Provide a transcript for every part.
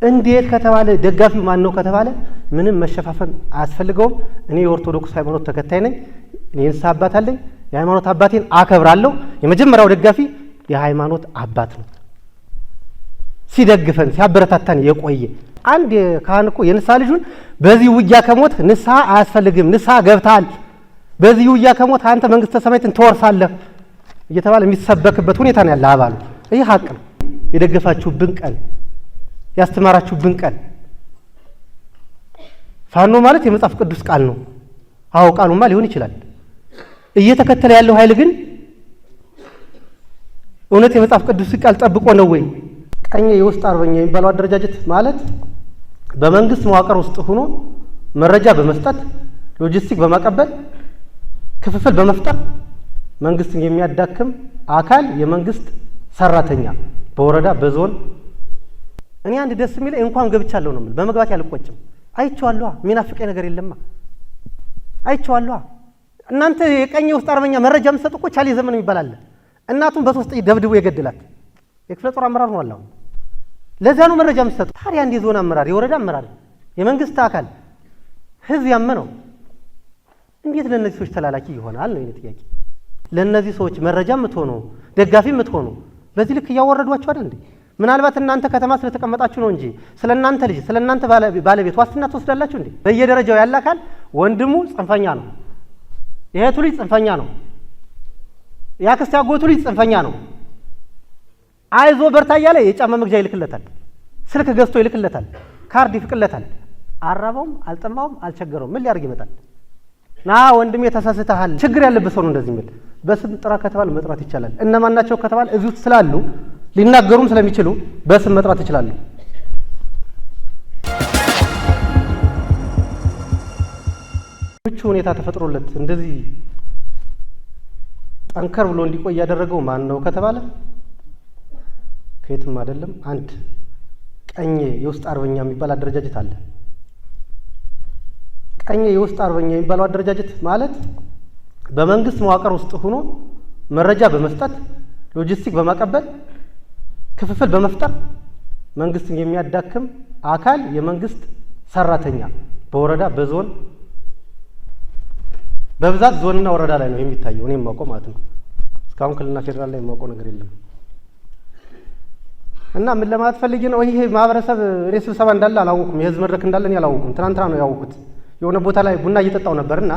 እንዴት ከተባለ ደጋፊው ማን ነው ከተባለ ምንም መሸፋፈን አያስፈልገውም። እኔ የኦርቶዶክስ ሃይማኖት ተከታይ ነኝ። እኔ ንስሐ አባት አለኝ። የሃይማኖት አባቴን አከብራለሁ። የመጀመሪያው ደጋፊ የሃይማኖት አባት ነው። ሲደግፈን ሲያበረታታን የቆየ አንድ ካህን እኮ የንስሐ ልጁን በዚህ ውጊያ ከሞት ንስሐ አያስፈልግም፣ ንስሐ ገብታል፣ በዚህ ውጊያ ከሞት አንተ መንግስተ ሰማያትን ትወርሳለህ እየተባለ የሚሰበክበት ሁኔታ ነው ያለ አባሉ። ይህ ሀቅ ነው። የደገፋችሁብን ቀን ያስተማራችሁብን ቀን ፋኖ ማለት የመጽሐፍ ቅዱስ ቃል ነው። አዎ ቃሉማ ሊሆን ይችላል። እየተከተለ ያለው ኃይል ግን እውነት የመጽሐፍ ቅዱስ ቃል ጠብቆ ነው ወይ? ቀኝ የውስጥ አርበኛ የሚባለው አደረጃጀት ማለት በመንግስት መዋቅር ውስጥ ሆኖ መረጃ በመስጠት ሎጂስቲክ በማቀበል ክፍፍል በመፍጠር መንግስትን የሚያዳክም አካል የመንግስት ሰራተኛ በወረዳ በዞን እኔ አንድ ደስ የሚለኝ እንኳን ገብቻለሁ ነው። በመግባት ያልቆጭም አይቼዋለሁ። የሚናፍቀኝ ነገር የለማ። አይቼዋለሁ። እናንተ የቀኝ ውስጥ አርበኛ መረጃ የምትሰጡ እኮ ቻሊ ዘመን ይባላል። እናቱን በሶስት ደብድቦ የገደላት የክፍለ ጦር አመራር ነው አላው። ለዛ ነው መረጃ የምትሰጡ። ታዲያ እንደ ዞን አመራር፣ የወረዳ አመራር፣ የመንግስት አካል ህዝብ ያመነው እንዴት ለነዚህ ሰዎች ተላላኪ ይሆናል ነው የኔ ጥያቄ። ለነዚህ ሰዎች መረጃ የምትሆኑ ደጋፊ የምትሆኑ በዚህ ልክ እያወረዷቸው አይደል እንዴ? ምናልባት እናንተ ከተማ ስለተቀመጣችሁ ነው እንጂ ስለናንተ ልጅ ስለናንተ ባለቤት ዋስትና ትወስዳላችሁ እንዴ? በየደረጃው ያለ አካል ወንድሙ ጽንፈኛ ነው፣ የእህቱ ልጅ ጽንፈኛ ነው፣ ያክስት ያጎቱ ልጅ ጽንፈኛ ነው። አይዞ በርታ እያለ የጫማ መግዣ ይልክለታል፣ ስልክ ገዝቶ ይልክለታል፣ ካርድ ይፍቅለታል። አራባውም አልጠማውም አልቸገረውም። ምን ሊያርግ ይመጣል? ና ወንድሜ ተሳስተሃል። ችግር ያለበት ሰው ነው እንደዚህ የሚል። በስም ጥራ ከተባለ መጥራት ይቻላል። እነማን ናቸው ከተባለ እዚህ ውስጥ ስላሉ ሊናገሩም ስለሚችሉ በስም መጥራት ይችላሉ። ምቹ ሁኔታ ተፈጥሮለት እንደዚህ ጠንከር ብሎ እንዲቆይ ያደረገው ማን ነው ከተባለ ከየትም አይደለም። አንድ ቀኝ የውስጥ አርበኛ የሚባል አደረጃጀት አለ። ቀኝ የውስጥ አርበኛ የሚባለው አደረጃጀት ማለት በመንግስት መዋቅር ውስጥ ሆኖ መረጃ በመስጠት ሎጂስቲክ በማቀበል ክፍፍል በመፍጠር መንግስትን የሚያዳክም አካል የመንግስት ሰራተኛ በወረዳ በዞን በብዛት ዞንና ወረዳ ላይ ነው የሚታየው። እኔም ማውቀው ማለት ነው። እስካሁን ክልልና ፌደራል ላይ የማውቀው ነገር የለም። እና ምን ለማለት ፈልጌ ነው? ይሄ ማህበረሰብ እኔ ስብሰባ እንዳለ አላወኩም፣ የህዝብ መድረክ እንዳለ እኔ አላወኩም። ትናንትና ነው ያወቁት። የሆነ ቦታ ላይ ቡና እየጠጣው ነበርና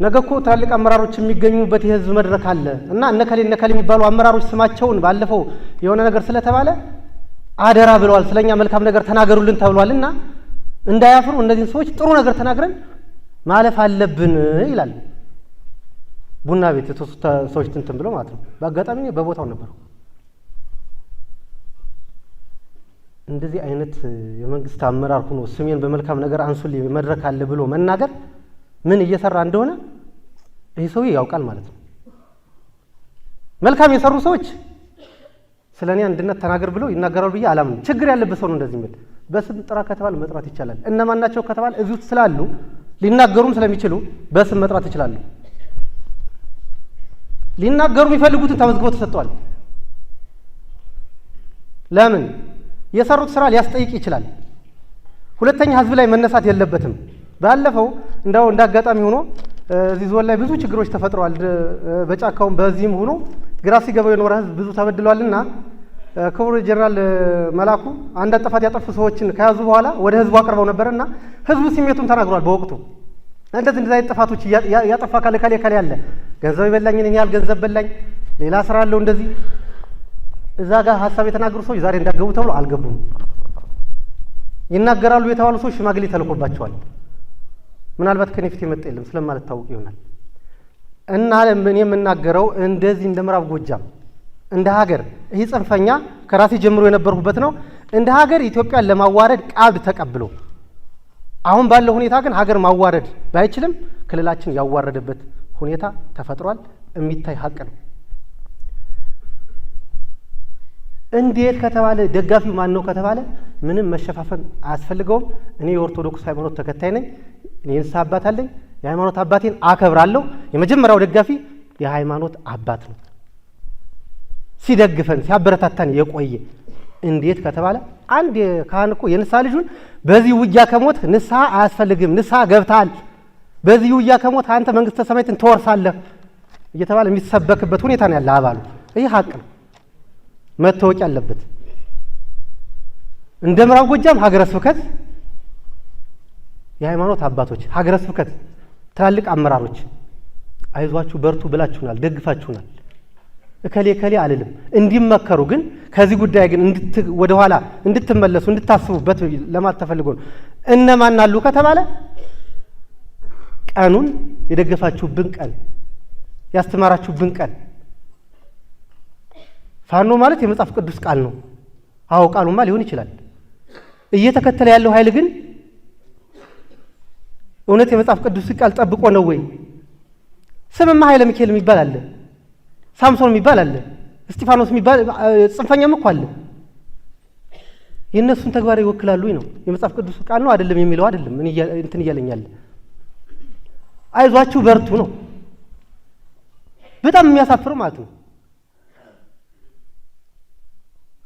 ነገ እኮ ትላልቅ አመራሮች የሚገኙበት የህዝብ መድረክ አለ እና እነከሌ የሚባሉ አመራሮች ስማቸውን ባለፈው የሆነ ነገር ስለተባለ አደራ ብለዋል፣ ስለኛ መልካም ነገር ተናገሩልን ተብሏልና እንዳያፍሩ እነዚህን ሰዎች ጥሩ ነገር ተናግረን ማለፍ አለብን ይላል። ቡና ቤት ሰዎች እንትን ብለው ማለት ነው። በአጋጣሚ በቦታው ነበር። እንደዚህ አይነት የመንግስት አመራር ሆኖ ስሜን በመልካም ነገር አንሱልኝ መድረክ አለ ብሎ መናገር ምን እየሰራ እንደሆነ ይህ ሰው ያውቃል ማለት ነው። መልካም የሰሩ ሰዎች ስለኔ አንድነት ተናገር ብለው ይናገራሉ ብዬ አላምንም። ችግር ያለበት ሰው ነው እንደዚህ የሚል። በስም ጥራ ከተባለ መጥራት ይቻላል። እነማን ናቸው ከተባለ እዚህ ውስጥ ስላሉ ሊናገሩም ስለሚችሉ በስም መጥራት ይችላሉ። ሊናገሩ የሚፈልጉትን ተመዝግበው ተሰጥቷል። ለምን የሰሩት ስራ ሊያስጠይቅ ይችላል። ሁለተኛ ህዝብ ላይ መነሳት የለበትም። ባለፈው እንዳው እንዳጋጣሚ ሆኖ እዚህ ዞን ላይ ብዙ ችግሮች ተፈጥረዋል። በጫካውም በዚህም ሆኖ ግራ ሲገባው የኖረ ህዝብ ብዙ ተበድሏልና ክቡር ጀነራል መላኩ አንድ አጠፋት ያጠፉ ሰዎችን ከያዙ በኋላ ወደ ህዝቡ አቅርበው ነበርና ህዝቡ ስሜቱን ተናግሯል። በወቅቱ እንደዚህ አይነት ጥፋቶች ያጠፋ ካለ ያለ ገንዘብ ይበላኝ እኔ ያል ገንዘብ በላኝ ሌላ ስራ አለው እንደዚህ እዛ ጋር ሐሳብ የተናገሩ ሰዎች ዛሬ እንዳገቡ ተብሎ አልገቡም። ይናገራሉ የተባሉ ሰዎች ሽማግሌ ተልኮባቸዋል። ምናልባት ከነፊት የመጣ የለም ስለማለት ታውቅ ይሆናል። እና ለምን የምናገረው እንደዚህ እንደ ምዕራብ ጎጃም እንደ ሀገር ይህ ጽንፈኛ ከራሴ ጀምሮ የነበርኩበት ነው። እንደ ሀገር ኢትዮጵያን ለማዋረድ ቃል ተቀብሎ አሁን ባለው ሁኔታ ግን ሀገር ማዋረድ ባይችልም ክልላችን ያዋረደበት ሁኔታ ተፈጥሯል። የሚታይ ሀቅ ነው። እንዴት ከተባለ ደጋፊው ማን ነው ከተባለ ምንም መሸፋፈን አያስፈልገውም። እኔ የኦርቶዶክስ ሃይማኖት ተከታይ ነኝ። እኔ ንስሐ አባት አለኝ። የሃይማኖት አባቴን አከብራለሁ። የመጀመሪያው ደጋፊ የሃይማኖት አባት ነው። ሲደግፈን ሲያበረታታን የቆየ እንዴት ከተባለ አንድ ካህን እኮ የንስሐ ልጁን በዚህ ውጊያ ከሞት ንስሐ አያስፈልግም፣ ንስሐ ገብታል፣ በዚህ ውጊያ ከሞት አንተ መንግስተ ሰማያትን ትወርሳለህ እየተባለ የሚሰበክበት ሁኔታ ነው ያለ አባሉ። ይህ ሀቅ ነው መታወቅ ያለበት። እንደ ምዕራብ ጎጃም ሀገረ ስብከት የሃይማኖት አባቶች፣ ሀገረ ስብከት ትላልቅ አመራሮች አይዟችሁ በርቱ ብላችሁናል፣ ደግፋችሁናል። እከሌ ከሌ አልልም እንዲመከሩ ግን ከዚህ ጉዳይ ግን ወደ ኋላ እንድትመለሱ እንድታስቡበት ለማለት ተፈልጎ ነው። እነማን አሉ ከተባለ ቀኑን የደገፋችሁብን ቀን ያስተማራችሁብን ቀን ፋኖ ማለት የመጽሐፍ ቅዱስ ቃል ነው። አዎ ቃሉማ ሊሆን ይችላል። እየተከተለ ያለው ኃይል ግን እውነት የመጽሐፍ ቅዱስ ቃል ጠብቆ ነው ወይ? ስምማ ኃይለ ሚካኤል የሚባል አለ፣ ሳምሶን የሚባል አለ፣ እስጢፋኖስ የሚባል ጽንፈኛም እኮ አለ። የእነሱን ተግባር ይወክላሉ ነው። የመጽሐፍ ቅዱስ ቃል ነው አይደለም የሚለው አይደለም እንትን እያለኛል። አይዟችሁ በርቱ ነው። በጣም የሚያሳፍር ማለት ነው።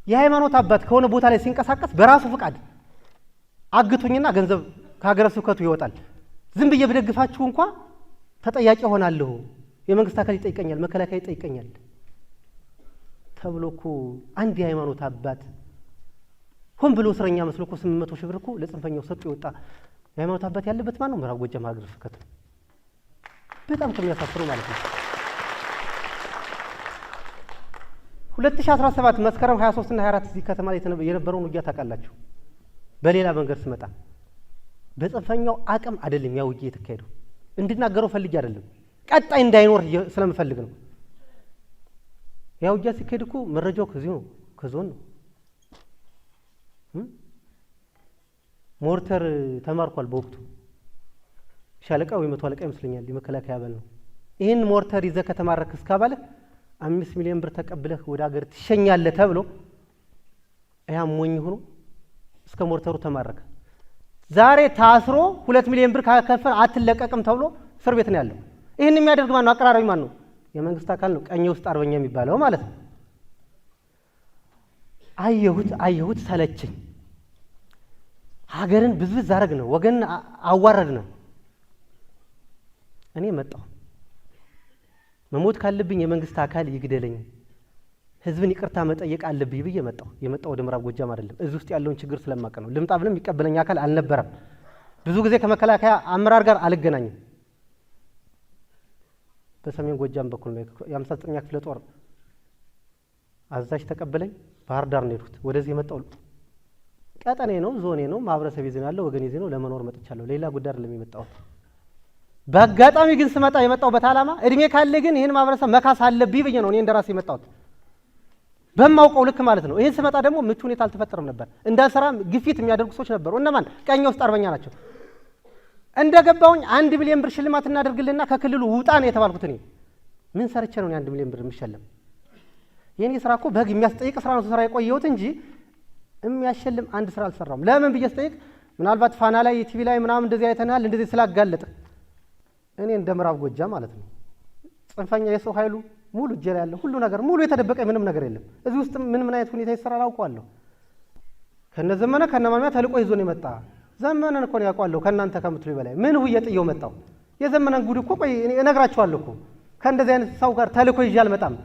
የሃይማኖት አባት ከሆነ ቦታ ላይ ሲንቀሳቀስ በራሱ ፍቃድ አግቱኝና ገንዘብ ከሀገረ ስብከቱ ይወጣል። ዝም ብዬ ብደግፋችሁ እንኳ ተጠያቂ ሆናለሁ፣ የመንግስት አካል ይጠይቀኛል፣ መከላከያ ይጠይቀኛል ተብሎ እኮ አንድ የሃይማኖት አባት ሆን ብሎ እስረኛ መስሎ እኮ 800 ሺህ ብር እኮ ለጽንፈኛው ሰጥቶ የወጣ የሃይማኖት አባት ያለበት ማን ነው? ምዕራብ ጎጃም ሀገረ ስብከት። በጣም ከሚያሳፍሩ ማለት ነው። 2017 መስከረም 23 እና 24 እዚህ ከተማ ላይ የነበረውን ውጊያ ታውቃላችሁ። በሌላ መንገድ ስመጣ በጽንፈኛው አቅም አይደለም ያ ውጊያ የተካሄደው። እንድናገረው ፈልጌ አይደለም፣ ቀጣይ እንዳይኖር ስለምፈልግ ነው። ያ ውጊያ ሲካሄድ እኮ መረጃው ከዚህ ነው፣ ከዞን ነው። ሞርተር ተማርኳል በወቅቱ ሻለቃ ወይ መቶ አለቃ ይመስለኛል፣ የመከላከያ አባል ነው። ይህን ሞርተር ይዘህ ከተማረክ እስካባለህ 5 ሚሊዮን ብር ተቀብለህ ወደ ሀገር ትሸኛለህ ተብሎ ያ ሞኝ ሆኖ እስከ ሞርተሩ ተማረከ። ዛሬ ታስሮ 2 ሚሊዮን ብር ካከፈል አትለቀቅም ተብሎ እስር ቤት ነው ያለው። ይህን የሚያደርግ ማን ነው? አቀራራቢ ማን ነው? የመንግስት አካል ነው። ቀኝ ውስጥ አርበኛ የሚባለው ማለት ነው። አየሁት ሰለችኝ። ሀገርን ብዝብዝ አረግ ነው፣ ወገን አዋረድ ነው። እኔ መጣሁ። መሞት ካለብኝ የመንግስት አካል ይግደለኝ፣ ህዝብን ይቅርታ መጠየቅ አለብኝ ብዬ መጣሁ። የመጣው ወደ ምዕራብ ጎጃም አይደለም፣ እዚህ ውስጥ ያለውን ችግር ስለማቀ ነው። ልምጣ ብለም የሚቀበለኝ አካል አልነበረም። ብዙ ጊዜ ከመከላከያ አመራር ጋር አልገናኝም። በሰሜን ጎጃም በኩል ነው የ59ኛ ክፍለ ጦር አዛዥ ተቀበለኝ። ባህር ዳር ነው የሄድኩት። ወደዚህ የመጣው ቀጠኔ ነው፣ ዞኔ ነው፣ ማህበረሰብ ይዘን ያለው ወገኔ ይዘን ነው፣ ለመኖር መጥቻለሁ። ሌላ ጉዳይ አይደለም የመጣሁት። በአጋጣሚ ግን ስመጣ የመጣሁበት ዓላማ እድሜ ካለ ግን ይህን ማህበረሰብ መካስ አለብኝ ብዬ ነው እኔ እንደራሴ የመጣሁት በማውቀው ልክ ማለት ነው። ይህን ስመጣ ደግሞ ምቹ ሁኔታ አልተፈጠረም ነበር። እንዳልሰራ ግፊት የሚያደርጉ ሰዎች ነበሩ። እነማን? ቀኝ ውስጥ አርበኛ ናቸው። እንደገባውኝ 1 ሚሊዮን ብር ሽልማት እናደርግልና ከክልሉ ውጣ ነው የተባልኩት። እኔ ምን ሰርቼ ነው 1 ሚሊዮን ብር የምሸለም? የኔ ስራ እኮ በህግ የሚያስጠይቅ ስራ ነው ስራ የቆየሁት እንጂ የሚያሸልም አንድ ስራ አልሰራም። ለምን ብዬ ስጠይቅ ምናልባት ፋና ላይ ቲቪ ላይ ምናምን እንደዚህ አይተናል እንደዚህ ስላጋለጠ እኔ እንደ ምዕራብ ጎጃም ማለት ነው ጽንፈኛ የሰው ኃይሉ ሙሉ እጄ ላይ ያለ ሁሉ ነገር ሙሉ የተደበቀ ምንም ነገር የለም። እዚህ ውስጥ ምን አይነት ሁኔታ ይሰራል አውቀዋለሁ። ከነዘመነ ከነማሚያ ተልቆ ይዞ ነው የመጣ። ዘመነን እኮ ነው ያውቀዋለሁ ከእናንተ ከምትሉ በላይ ምን ሁዬ ጥየው መጣው። የዘመነን ጉድ እኮ ቆይ እነግራችኋለሁ እኮ ከእንደዚህ አይነት ሰው ጋር ተልቆ ይዤ አልመጣም።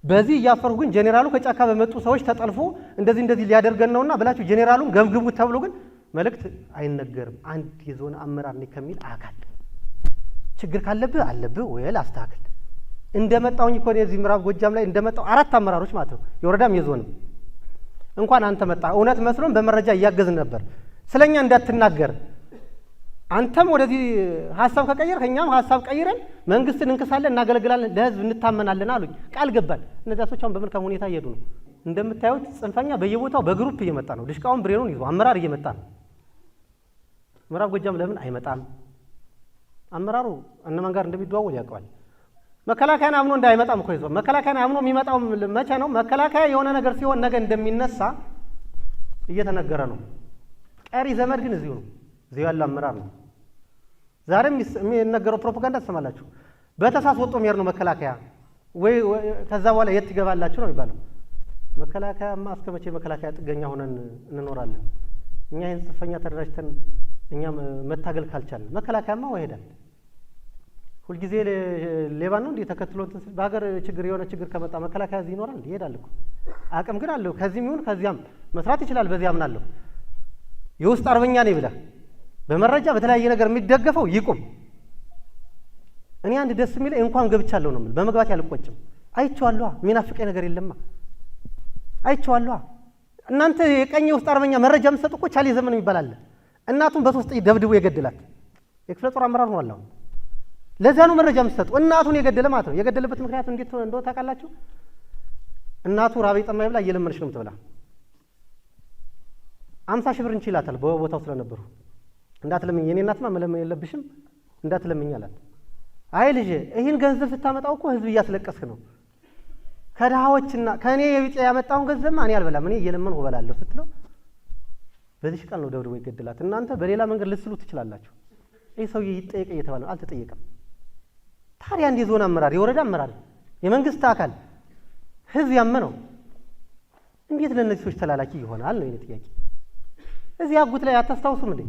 በዚህ እያፈርሁ ግን ጄኔራሉ ከጫካ በመጡ ሰዎች ተጠልፎ እንደዚህ ሊያደርገን ነውና ብላችሁ ጄኔራሉን ገብግቡት ተብሎ ግን መልእክት አይነገርም። አንድ የዞን አመራር ነኝ ከሚል አካል ችግር ካለብህ አለብህ ወይ አስተካክል። እንደመጣውኝ እኮ ነው እዚህ ምዕራብ ጎጃም ላይ እንደመጣው 4 አመራሮች ማለት ነው የወረዳም የዞንም እንኳን አንተ መጣ እውነት መስሎን በመረጃ እያገዝን ነበር። ስለኛ እንዳትናገር አንተም ወደዚህ ሐሳብ ከቀየርክ እኛም ሐሳብ ቀይረን መንግስትን እንከሳለን፣ እናገለግላለን፣ ለህዝብ እንታመናለን አሉኝ። ቃል ገባን። እነዚያ ሰዎች አሁን በመልካም ሁኔታ እየሄዱ ነው። እንደምታዩት ጽንፈኛ በየቦታው በግሩፕ እየመጣ ነው። ድሽቃውን ብሬኑን ይዞ አመራር እየመጣ ነው። ምዕራብ ጎጃም ለምን አይመጣም? አመራሩ እነማን ጋር እንደሚደዋወል ያውቀዋል። መከላከያን አምኖ እንዳይመጣም እኮ ይዞ መከላከያን አምኖ የሚመጣው መቼ ነው? መከላከያ የሆነ ነገር ሲሆን ነገ እንደሚነሳ እየተነገረ ነው። ቀሪ ዘመድ ግን እዚሁ ነው። እዚሁ ያለ አመራር ነው። ዛሬም የሚነገረው ፕሮፓጋንዳ ትሰማላችሁ። በተሳስ ወጥቶ የሚሄድ ነው መከላከያ ወይ ከዛ በኋላ የት ይገባላችሁ ነው የሚባለው። መከላከያማ እስከመቼ መከላከያ ጥገኛ ሆነን እንኖራለን? እኛ ይህን ጽንፈኛ ተደራጅተን እኛ መታገል ካልቻለን መከላከያማ ይሄዳል። ሁልጊዜ ሌባ ነው እንዴ ተከትሎ በሀገር ችግር የሆነ ችግር ከመጣ መከላከያ እዚህ ይኖራል? ይሄዳል እኮ። አቅም ግን አለው። ከዚህም ይሁን ከዚያም መስራት ይችላል። በዚህ አምናለሁ። የውስጥ አርበኛ ነኝ ብለህ በመረጃ በተለያየ ነገር የሚደገፈው ይቁም። እኔ አንድ ደስ የሚለኝ እንኳን ገብቻለሁ ነው የምልህ። በመግባት ያልቆጭም አይቼዋለሁ። የሚናፍቀኝ ነገር የለማ። አይቼዋለሁ። እናንተ የቀኝ ውስጥ አርበኛ መረጃ የምትሰጡ እኮ ቻሌ ዘመን የሚባል አለ። እናቱን በሶስት ደብድቦ የገደላት የክፍለ ጦር አመራር ነው አላው። ለዛ ነው መረጃ የምትሰጡ። እናቱን የገደለ ማለት ነው። የገደለበት ምክንያት እንዴት እንደሆነ ታውቃላችሁ? እናቱ ራበኝ ጠማኝ ብላ እየለመነች ነው የምትበላ። 50 ሺህ ብር እንችላታል በቦታው ስለነበሩ። እንዳትለምኝ የኔ እናትማ መለመን የለብሽም እንዳትለምኝ አላት። አይ ልጄ ይህን ገንዘብ ስታመጣው እኮ ህዝብ እያስለቀስክ ነው። ከድሃዎችና ከእኔ የቢጤ ያመጣውን ገንዘብማ እኔ አልበላም እኔ እየለመንሁ እበላለሁ ስትለው በዚህ ቃል ነው ደብድቦ ይገድላት። እናንተ በሌላ መንገድ ልትስሉ ትችላላችሁ። ይህ ሰውዬ ይጠየቅ እየተባለ ነው፣ አልተጠየቀም። ታዲያ እንደ ዞን አመራር፣ የወረዳ አመራር፣ የመንግስት አካል ህዝብ ያመነው እንዴት ለእነዚህ ሰዎች ተላላኪ ይሆናል ነው የኔ ጥያቄ። እዚህ አጉት ላይ አታስታውሱም እንዴ?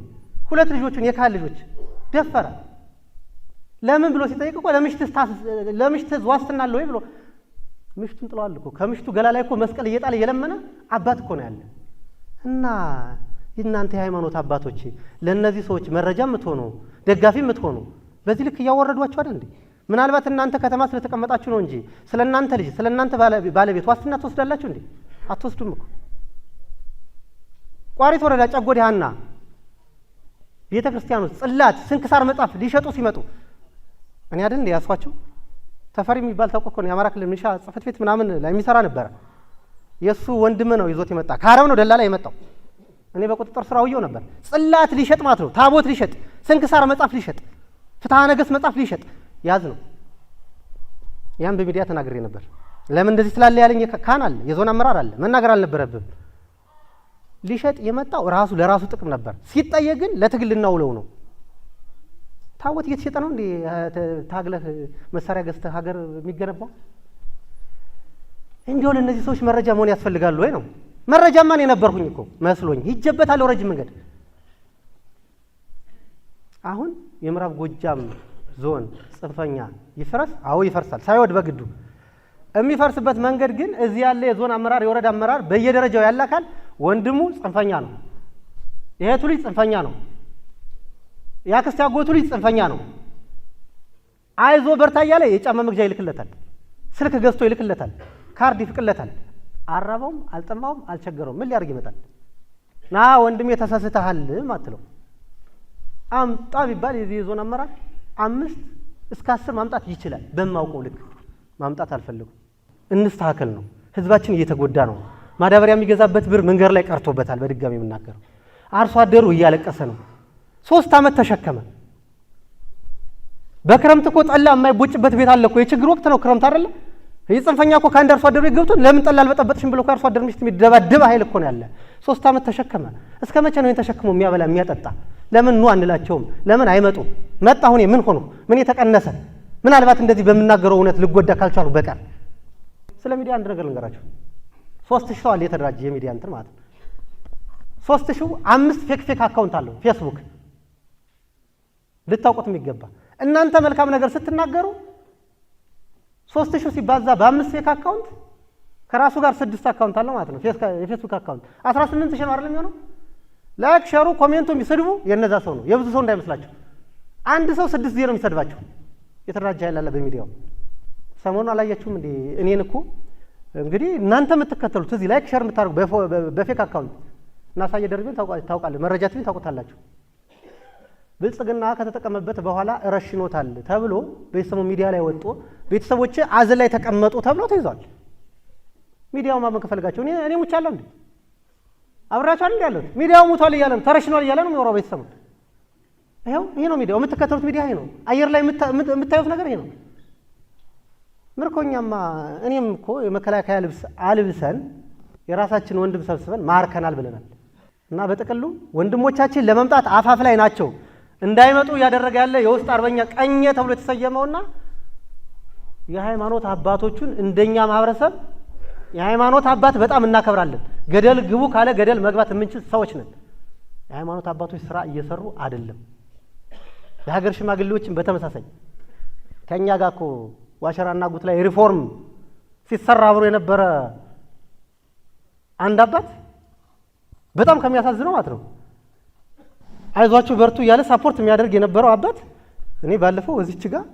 2 ልጆቹን የካህን ልጆች ደፈረ። ለምን ብሎ ሲጠይቅ እኮ ለምሽት ዋስትና አለ ወይ ብሎ ምሽቱን ጥለዋል እኮ። ከምሽቱ ገላ ላይ እኮ መስቀል እየጣለ የለመነ አባት እኮ ነው ያለ። እና እናንተ የሃይማኖት አባቶች ለእነዚህ ሰዎች መረጃ የምትሆኑ ደጋፊ የምትሆኑ በዚህ ልክ እያወረዷቸው አይደል እንዴ? ምናልባት እናንተ ከተማ ስለተቀመጣችሁ ነው እንጂ ስለናንተ ልጅ ስለናንተ ባለቤት ዋስትና ትወስዳላችሁ እንዴ? አትወስዱም እኮ። ቋሪት ወረዳ ጨጎዴ ሀና ቤተክርስቲያን ውስጥ ጽላት ስንክሳር መጽሐፍ ሊሸጡ ሲመጡ እኔ አይደል እንዴ ያስዋቸው? ተፈሪ የሚባል ታውቆ እኮ ነው የአማራ ክልል ሚሊሻ ጽሕፈት ቤት ምናምን ላይ የሚሰራ ነበረ። የሱ ወንድም ነው ይዞት የመጣ ከአረብ ነው ደላላ የመጣው። እኔ በቁጥጥር ስር አውየው ነበር። ጽላት ሊሸጥ ማለት ነው፣ ታቦት ሊሸጥ፣ ስንክሳር መጽሐፍ ሊሸጥ፣ ፍትሐ ነገሥት መጽሐፍ ሊሸጥ ያዝ ነው። ያን በሚዲያ ተናግሬ ነበር። ለምን እንደዚህ ስላለ ያለኝ ካህን አለ፣ የዞን አመራር አለ። መናገር አልነበረብም። ሊሸጥ የመጣው ራሱ ለራሱ ጥቅም ነበር። ሲጠየቅ ግን ለትግል ልናውለው ነው። ታቦት እየተሸጠ ነው እንዴ ታግለህ መሳሪያ ገዝተህ ሀገር የሚገነባው? እንዲያው ለእነዚህ ሰዎች መረጃ መሆን ያስፈልጋሉ ወይ ነው? መረጃማ እኔ ነበርኩኝ እኮ መስሎኝ ይጀበታል ረጅም መንገድ። አሁን የምዕራብ ጎጃም ዞን ጽንፈኛ ይፈርስ? አዎ ይፈርሳል፣ ሳይወድ በግዱ። የሚፈርስበት መንገድ ግን እዚህ ያለ የዞን አመራር የወረዳ አመራር በየደረጃው ያለ አካል ወንድሙ ጽንፈኛ ነው፣ የእህቱ ልጅ ጽንፈኛ ነው፣ የአክስት ያጎቱ ልጅ ጽንፈኛ ነው፣ አይዞ በርታ እያለ የጫማ መግዣ ይልክለታል፣ ስልክ ገዝቶ ይልክለታል፣ ካርድ ይፍቅለታል። አራበውም አልጠማውም አልቸገረውም። ምን ሊያርግ ይመጣል? ና ወንድሜ ተሳስተሃል ማትለው አምጣ ቢባል የዚህ የዞን አመራር 5 እስከ 10 ማምጣት ይችላል። በማውቀው ልክ ማምጣት አልፈልጉም። እንስተካከል ነው። ህዝባችን እየተጎዳ ነው። ማዳበሪያ የሚገዛበት ብር መንገድ ላይ ቀርቶበታል። በድጋሚ የምናገረው አርሶ አደሩ እያለቀሰ ነው። 3 ዓመት ተሸከመ። በክረምት እኮ ጠላ የማይቦጭበት ቤት አለ እኮ። የችግር ወቅት ነው ክረምት አይደለ? የጽንፈኛ እኮ ከአንድ አርሶ አደሩ ገብቶ ለምን ጠላ አልበጠበጥሽም ብሎ አርሶ አደር ሚስት የሚደባደብ ኃይል እኮ ነው ያለ። 3 ዓመት ተሸከመ። እስከ መቼ ነው ተሸክሞ የሚያበላ የሚያጠጣ? ለምን ኑ አንላቸውም? ለምን አይመጡም? መጣ አሁን ምን ሆኖ ምን የተቀነሰ? ምናልባት እንደዚህ በምናገረው እውነት ልጎዳ ካልቻሉ በቀር። ስለ ሚዲያ አንድ ነገር ልንገራችሁ። 3000 ሰው አለ የተደራጀ የሚዲያ እንትን ማለት ነው። 3000 5 ፌክ አካውንት አለው ፌስቡክ። ልታውቁት የሚገባ እናንተ መልካም ነገር ስትናገሩ 3000 ሲባዛ በ5 ፌክ አካውንት ከራሱ ጋር 6 አካውንት አለው ማለት ነው። የፌስቡክ አካውንት 18000 ነው አይደለም የሚሆነው? ላይክ ሸሩ ኮሜንቱ የሚሰድቡ የነዛ ሰው ነው፣ የብዙ ሰው እንዳይመስላችሁ። አንድ ሰው 6 ጊዜ ነው የሚሰድባቸው። የተደራጀ ኃይል አለ በሚዲያው። ሰሞኑን አላያችሁም እንዴ? እኔን እኮ እንግዲህ እናንተ የምትከተሉት እዚህ ላይክ ሸር የምታደርጉ በፌክ አካውንት እና ሳየ ደርቤን ታውቃለህ፣ መረጃ ትብኝ ታውቁታላችሁ። ብልጽግና ከተጠቀመበት በኋላ ረሽኖታል ተብሎ በሰሞኑ ሚዲያ ላይ ወጥቶ ቤተሰቦች አዘን ላይ ተቀመጡ ተብሎ ተይዟል። ሚዲያው ማመን ከፈልጋቸው እኔ ሙቻለሁ እንዴ? አብራቻለሁ እንዴ ያለው? ሚዲያው ሙቷል እያለ ነው፣ ተረሽኗል እያለ ነው የሚወራው ቤተሰቡ። ይሄ ነው ሚዲያው፣ የምትከተሉት ሚዲያ ይሄ ነው። አየር ላይ የምታዩት ነገር ይሄ ነው። ምርኮኛማ እኔም እኮ የመከላከያ ልብስ አልብሰን የራሳችን ወንድም ሰብስበን ማርከናል ብለናል። እና በጥቅሉ ወንድሞቻችን ለመምጣት አፋፍ ላይ ናቸው። እንዳይመጡ ያደረገ ያለ የውስጥ አርበኛ ቀኘ ተብሎ የተሰየመውና የሃይማኖት አባቶቹን እንደኛ ማህበረሰብ የሃይማኖት አባት በጣም እናከብራለን። ገደል ግቡ ካለ ገደል መግባት የምንችል ሰዎች ነን። የሃይማኖት አባቶች ስራ እየሰሩ አይደለም። የሀገር ሽማግሌዎችን በተመሳሳይ ከኛ ጋር እኮ ዋሸራና ጉት ላይ ሪፎርም ሲሰራ አብሮ የነበረ አንድ አባት በጣም ከሚያሳዝነው ማለት ነው አይዟችሁ በርቱ እያለ ሳፖርት የሚያደርግ የነበረው አባት እኔ ባለፈው እዚች ጋር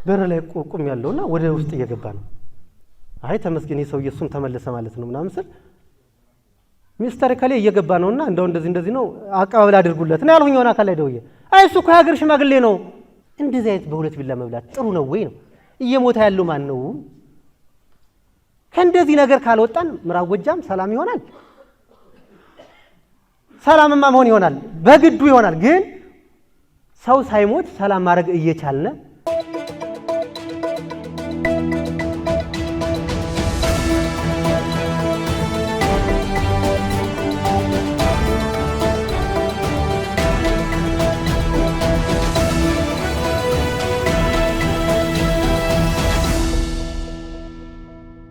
በር ላይ ቆቁም ያለውና ወደ ውስጥ እየገባ ነው። አይ ተመስገን የሰውዬ እሱም ተመለሰ ማለት ነው ምናምን ስል ሚስተር ከሌ እየገባ ነውና እንደው እንደዚህ ነው አቀባበል አድርጉለት ነው ያልሁኝ። የሆነ አካል ላይ ደውዬ አይ እሱ እኮ የሀገር ሽማግሌ ነው እንደዚህ አይነት በሁለት ቢላ መብላት ጥሩ ነው ወይ ነው? እየሞታ ያለው ማን ነው? ከእንደዚህ ነገር ካልወጣን ምዕራብ ጎጃም ሰላም ይሆናል። ሰላምማ መሆን ይሆናል፣ በግዱ ይሆናል። ግን ሰው ሳይሞት ሰላም ማድረግ እየቻልን